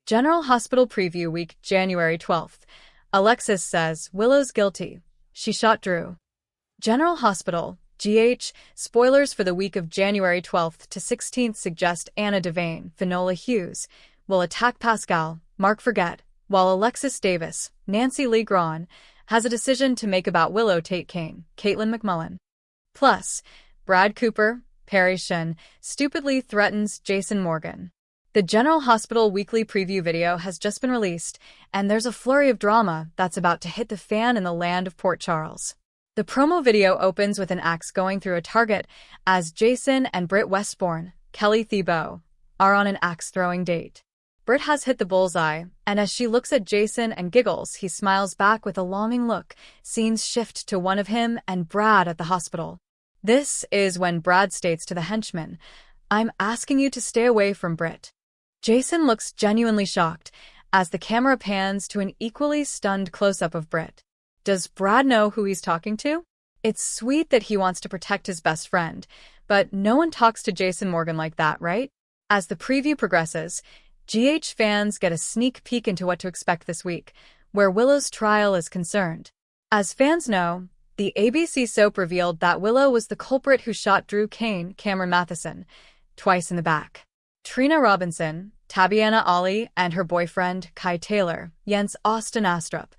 General Hospital Preview Week, January 12th. Alexis says Willow's guilty. She shot Drew. General Hospital, GH, spoilers for the week of January 12th to 16th suggest Anna Devane, Finola Hughes, will attack Pascal, Mark Forget, while Alexis Davis, Nancy Lee Grahn, has a decision to make about Willow Tate Kane, Caitlin McMullen. Plus, Brad Cooper, Perry Shin, stupidly threatens Jason Morgan. The General Hospital weekly preview video has just been released, and there's a flurry of drama that's about to hit the fan in the land of Port Charles. The promo video opens with an axe going through a target as Jason and Britt Westbourne, Kelly Thibault, are on an axe-throwing date. Britt has hit the bullseye, and as she looks at Jason and giggles, he smiles back with a longing look. Scenes shift to one of him and Brad at the hospital. This is when Brad states to the henchman, "I'm asking you to stay away from Britt." Jason looks genuinely shocked as the camera pans to an equally stunned close-up of Britt. Does Brad know who he's talking to? It's sweet that he wants to protect his best friend, but no one talks to Jason Morgan like that, right? As the preview progresses, GH fans get a sneak peek into what to expect this week, where Willow's trial is concerned. As fans know, the ABC soap revealed that Willow was the culprit who shot Drew Kane, Cameron Matheson, twice in the back. Trina Robinson, Tabiana Ali, and her boyfriend, Kai Taylor, Jens Austin Astrup,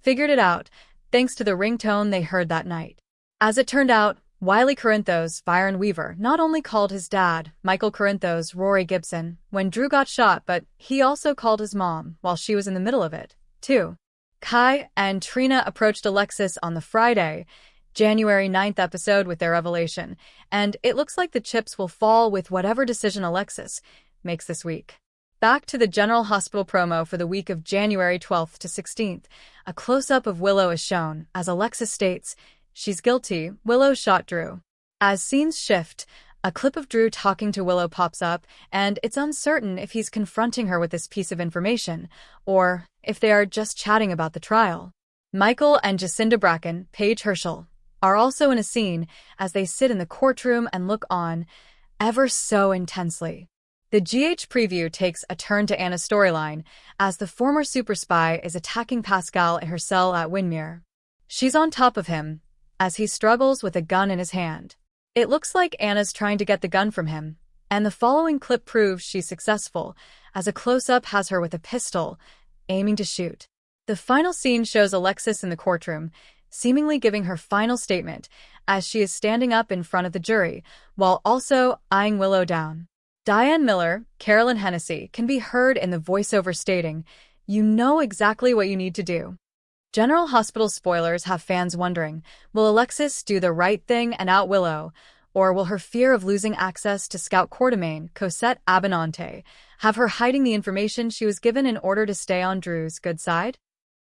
figured it out thanks to the ringtone they heard that night. As it turned out, Wiley Corinthos, Byron Weaver, not only called his dad, Michael Corinthos, Rory Gibson, when Drew got shot, but he also called his mom while she was in the middle of it, too. Kai and Trina approached Alexis on the Friday, January 9th episode with their revelation, and it looks like the chips will fall with whatever decision Alexis makes this week. Back to the General Hospital promo for the week of January 12th to 16th, a close-up of Willow is shown, as Alexis states, "She's guilty, Willow shot Drew." As scenes shift, a clip of Drew talking to Willow pops up, and it's uncertain if he's confronting her with this piece of information, or if they are just chatting about the trial. Michael and Jacinda Bracken, Paige Herschel, are also in a scene as they sit in the courtroom and look on, ever so intensely. The GH preview takes a turn to Anna's storyline, as the former super spy is attacking Pascal in her cell at Windermere. She's on top of him, as he struggles with a gun in his hand. It looks like Anna's trying to get the gun from him, and the following clip proves she's successful, as a close-up has her with a pistol, aiming to shoot. The final scene shows Alexis in the courtroom, seemingly giving her final statement, as she is standing up in front of the jury, while also eyeing Willow down. Diane Miller, Carolyn Hennessy, can be heard in the voiceover stating, "You know exactly what you need to do." General Hospital spoilers have fans wondering, will Alexis do the right thing and out Willow, or will her fear of losing access to Scout Quartermain, Cosette Abinante, have her hiding the information she was given in order to stay on Drew's good side?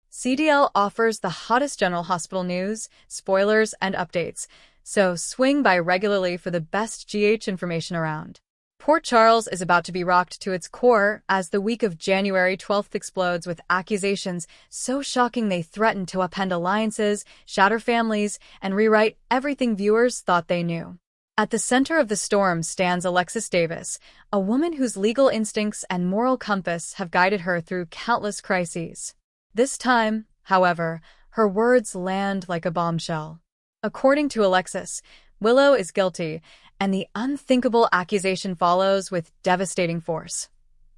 CDL offers the hottest General Hospital news, spoilers, and updates, so swing by regularly for the best GH information around. Port Charles is about to be rocked to its core as the week of January 12th explodes with accusations so shocking they threaten to upend alliances, shatter families, and rewrite everything viewers thought they knew. At the center of the storm stands Alexis Davis, a woman whose legal instincts and moral compass have guided her through countless crises. This time, however, her words land like a bombshell. According to Alexis, Willow is guilty, and the unthinkable accusation follows with devastating force.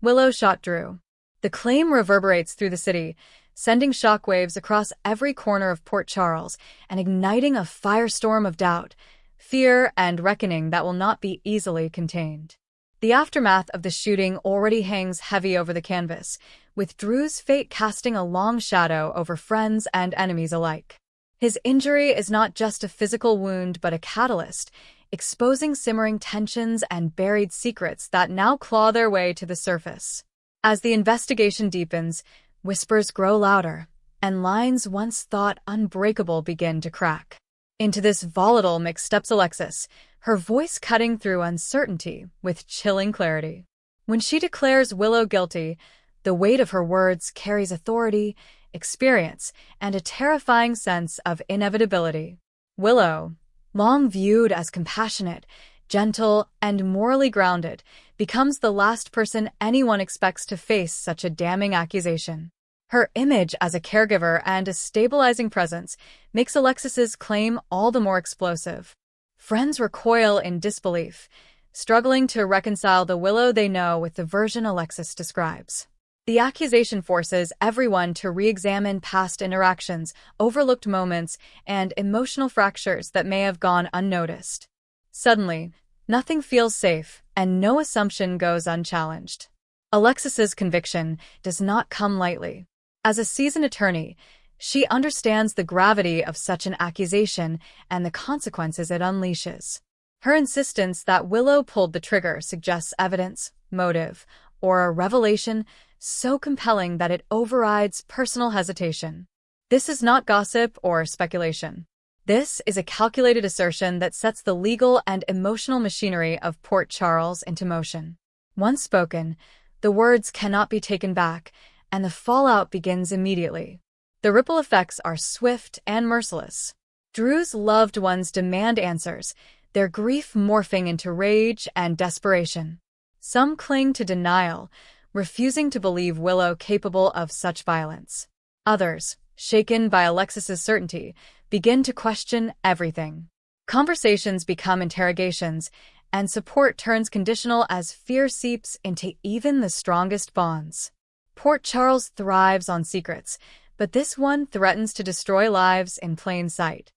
Willow shot Drew. The claim reverberates through the city, sending shockwaves across every corner of Port Charles and igniting a firestorm of doubt, fear, and reckoning that will not be easily contained. The aftermath of the shooting already hangs heavy over the canvas, with Drew's fate casting a long shadow over friends and enemies alike. His injury is not just a physical wound but a catalyst, exposing simmering tensions and buried secrets that now claw their way to the surface. As the investigation deepens, whispers grow louder, and lines once thought unbreakable begin to crack. Into this volatile mix steps Alexis, her voice cutting through uncertainty with chilling clarity. When she declares Willow guilty, the weight of her words carries authority, experience, and a terrifying sense of inevitability. Willow, long viewed as compassionate, gentle and morally grounded, becomes the last person anyone expects to face such a damning accusation. Her image as a caregiver and a stabilizing presence makes Alexis's claim all the more explosive. Friends recoil in disbelief, struggling to reconcile the Willow they know with the version Alexis describes. The accusation forces everyone to re-examine past interactions, overlooked moments, and emotional fractures that may have gone unnoticed. Suddenly, nothing feels safe, and no assumption goes unchallenged. Alexis's conviction does not come lightly. As a seasoned attorney, she understands the gravity of such an accusation and the consequences it unleashes. Her insistence that Willow pulled the trigger suggests evidence, motive, or a revelation so compelling that it overrides personal hesitation. This is not gossip or speculation. This is a calculated assertion that sets the legal and emotional machinery of Port Charles into motion. Once spoken, the words cannot be taken back, and the fallout begins immediately. The ripple effects are swift and merciless. Drew's loved ones demand answers, their grief morphing into rage and desperation. Some cling to denial, refusing to believe Willow capable of such violence. Others, shaken by Alexis's certainty, begin to question everything. Conversations become interrogations, and support turns conditional as fear seeps into even the strongest bonds. Port Charles thrives on secrets, but this one threatens to destroy lives in plain sight.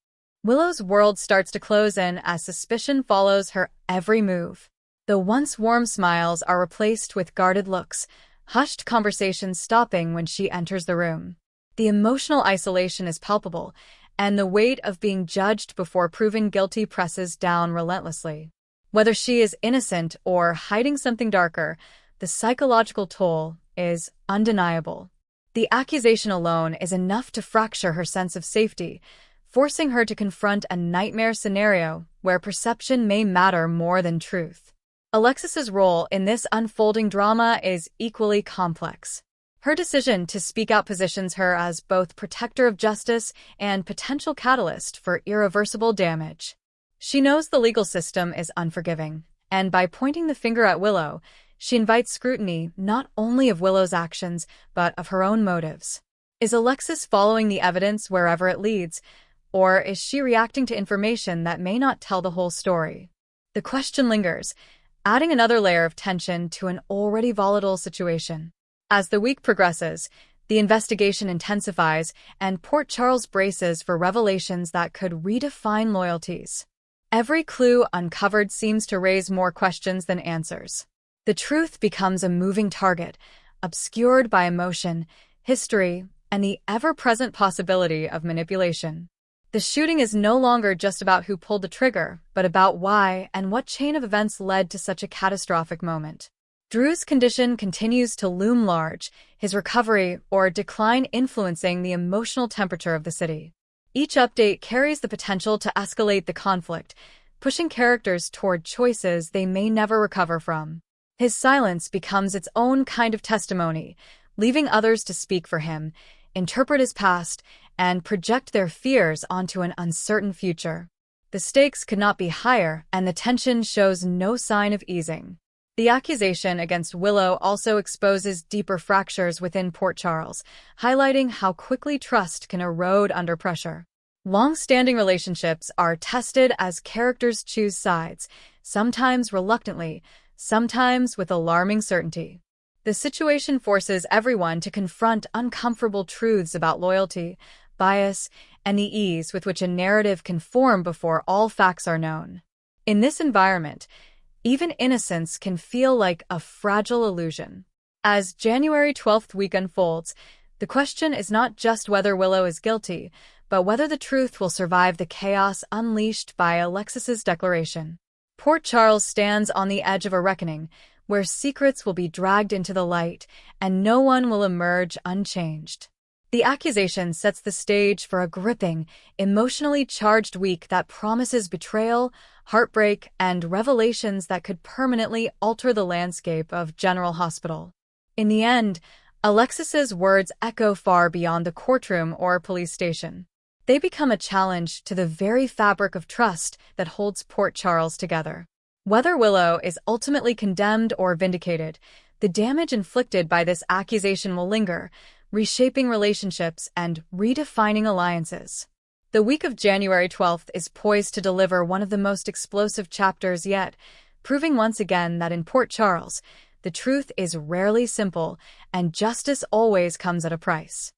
Willow's world starts to close in as suspicion follows her every move. The once warm smiles are replaced with guarded looks, hushed conversations stopping when she enters the room. The emotional isolation is palpable, and the weight of being judged before proven guilty presses down relentlessly. Whether she is innocent or hiding something darker, the psychological toll is undeniable. The accusation alone is enough to fracture her sense of safety, forcing her to confront a nightmare scenario where perception may matter more than truth. Alexis's role in this unfolding drama is equally complex. Her decision to speak out positions her as both protector of justice and potential catalyst for irreversible damage. She knows the legal system is unforgiving, and by pointing the finger at Willow, she invites scrutiny not only of Willow's actions, but of her own motives. Is Alexis following the evidence wherever it leads, or is she reacting to information that may not tell the whole story? The question lingers, adding another layer of tension to an already volatile situation. As the week progresses, the investigation intensifies, and Port Charles braces for revelations that could redefine loyalties. Every clue uncovered seems to raise more questions than answers. The truth becomes a moving target, obscured by emotion, history, and the ever-present possibility of manipulation. The shooting is no longer just about who pulled the trigger, but about why and what chain of events led to such a catastrophic moment. Drew's condition continues to loom large, his recovery or decline influencing the emotional temperature of the city. Each update carries the potential to escalate the conflict, pushing characters toward choices they may never recover from. His silence becomes its own kind of testimony, leaving others to speak for him, interpret his past, and project their fears onto an uncertain future. The stakes could not be higher, and the tension shows no sign of easing. The accusation against Willow also exposes deeper fractures within Port Charles, highlighting how quickly trust can erode under pressure. Long-standing relationships are tested as characters choose sides, sometimes reluctantly, sometimes with alarming certainty. The situation forces everyone to confront uncomfortable truths about loyalty, bias, and the ease with which a narrative can form before all facts are known. In this environment, even innocence can feel like a fragile illusion. As January 12th week unfolds, the question is not just whether Willow is guilty, but whether the truth will survive the chaos unleashed by Alexis's declaration. Port Charles stands on the edge of a reckoning, where secrets will be dragged into the light and no one will emerge unchanged. The accusation sets the stage for a gripping, emotionally charged week that promises betrayal, heartbreak, and revelations that could permanently alter the landscape of General Hospital. In the end, Alexis's words echo far beyond the courtroom or police station. They become a challenge to the very fabric of trust that holds Port Charles together. Whether Willow is ultimately condemned or vindicated, the damage inflicted by this accusation will linger, reshaping relationships and redefining alliances. The week of January 12th is poised to deliver one of the most explosive chapters yet, proving once again that in Port Charles, the truth is rarely simple and justice always comes at a price.